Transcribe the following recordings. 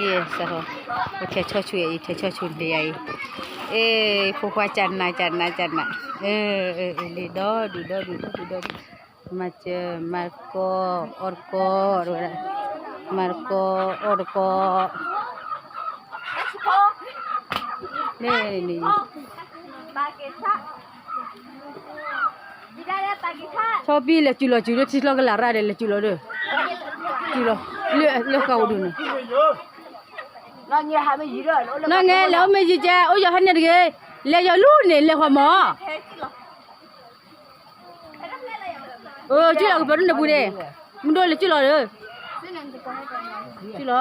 นี่สะโหเทช่อช่วยเทช่อชุนเดียผู้ว่าจันนะลีดอดูมาเจอมาร์โกออร์โกนี่ชอบพี่เลยจุลที่เราก็ลาราเลยจุลเลยจุลเลือกเขาดูนะนั่นไงแล้วไม่จีจ้าโอ้ยฮันนี่เลยเลยจะรู้เนี่ยเลยขโมยจุลก็เป็นคนบุรีมึงโดนเลยจุลเลยจุล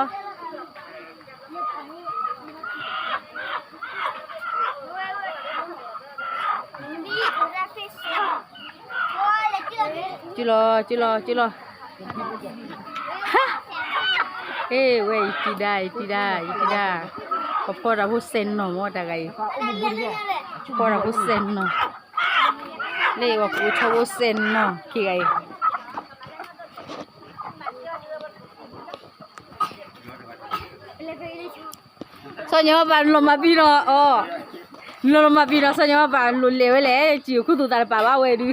ฮะเว้ยที่ได้พอเราพูดเซนเนาะมั่วแต่ไงพอเราพูดเซนเนาะเลยว่าพูดชอบเซนเนาะที่ไงส่วนใหญ่บ้านลมมาปีเนาะลมมาปีเนาะส่วนใหญ่บ้านลุนเลวเลยจิ๋วคู่ตัวตาป่าวเว้ยดู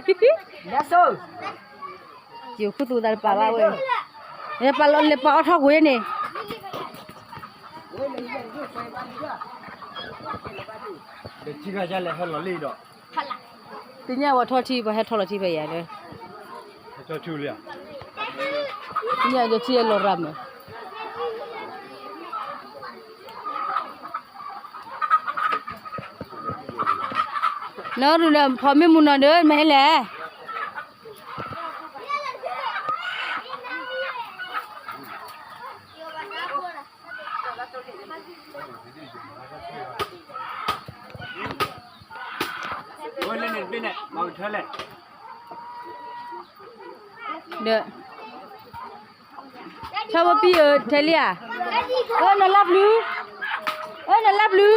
จิ๋วคู่ตัวตาป่าวเว้ยเนี่ยปลาเลยปลาทอดกุ้ยเนี่ยเด็กที่เขาจะเล่นเขาหล่อลีดอ่ะทีนี้ว่าทอดที่ไปให้ทอดที่ไปอย่างเลยทอดชูเลยอ่ะทีนี้จะที่เรารำเนี่ยน้าดูนะพอไม่มุนนอนเดินไม่ให้แหละเด้อชอบพี่เทเลียน่ารับลือน่ารับลือ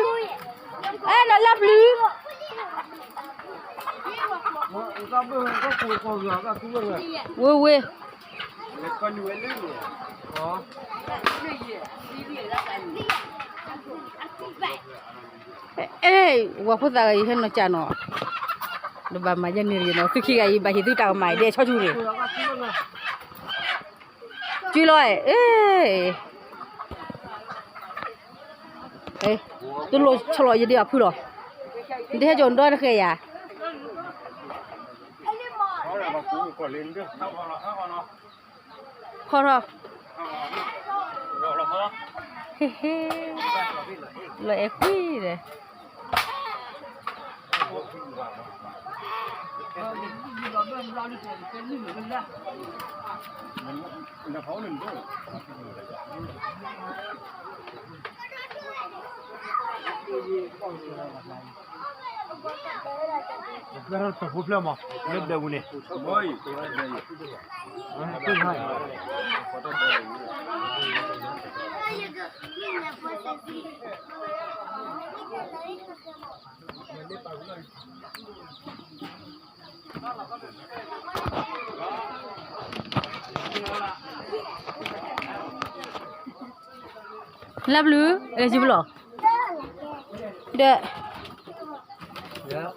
เว้ยว่าพูดอะไรเห็นน้องจันเนาะดูบ้านมาอย่างนี้เนาะคือขี้ไก่บ้านที่ตู้ตากไม้เดี๋ยวชอบจูเลยจูเลยตัวโลชะลอยยังดีอ่ะพูดหรอเดี๋ยวให้โจนด้วยนะเคยอ่ะพอหรอเฮ้เลยคุยเลยGara to problema. Nedde uni. Oi. Love lu, eligible. Dek. Ya.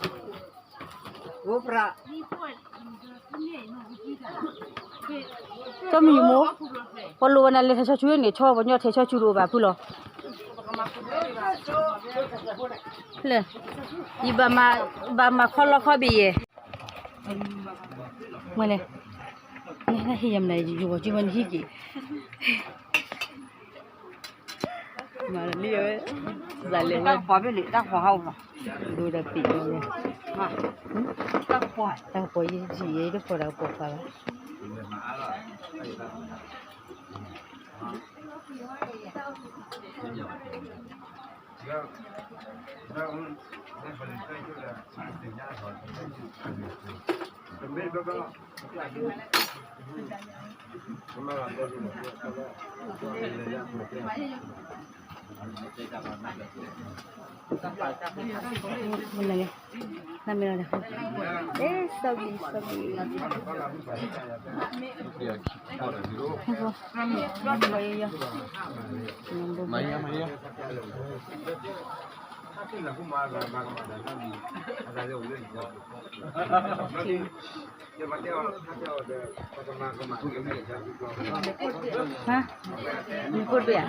Opera. ก็มีหมูพอรู้วันนั้นเลยเธอชอบช่วยเนี่ยชอบวันยอดเธอชอบชูรูแบบพูดหรอเลยยี่บามาข้อละข้อบีเย่เมื่อไงนี่น่าที่ยำไหนอยู่ว่าจีวันที่กี่มาเรียกจะเรียกตั้งหัวไปเลยตั้งหัวเขาเนาะดูแต่ปีกเลยมาตั้งหัวยี่สิยี่ได้พอแล้วพอแล้วมันอะไรนั่นไม่อะไรsabi Nambo Maria. Hả? Mình cột bìa.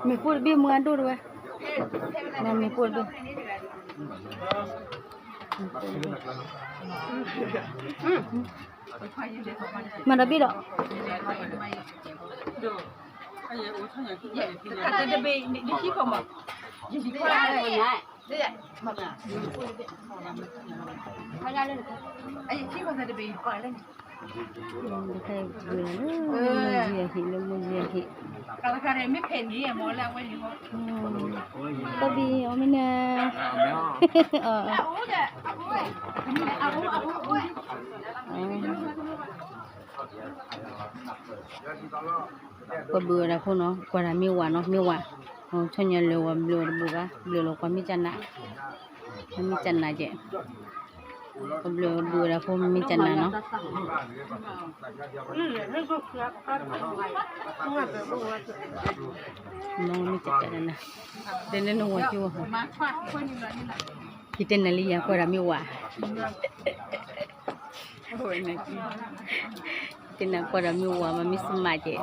Mình cột bìa mua ăn đồ rồi. Nè mình cột bìa. Mà đã biết đâu. Tapi omina. Có bữa là cô nó qua là miêu nó cho nhà lều bữa qua mi chăn nè chị có bữa là cô mi chăn nè nó mi chăn nè đến nó ngồi chưa thì tên là lia qua là miêu tên là qua là miêu mà mi xâm mà chị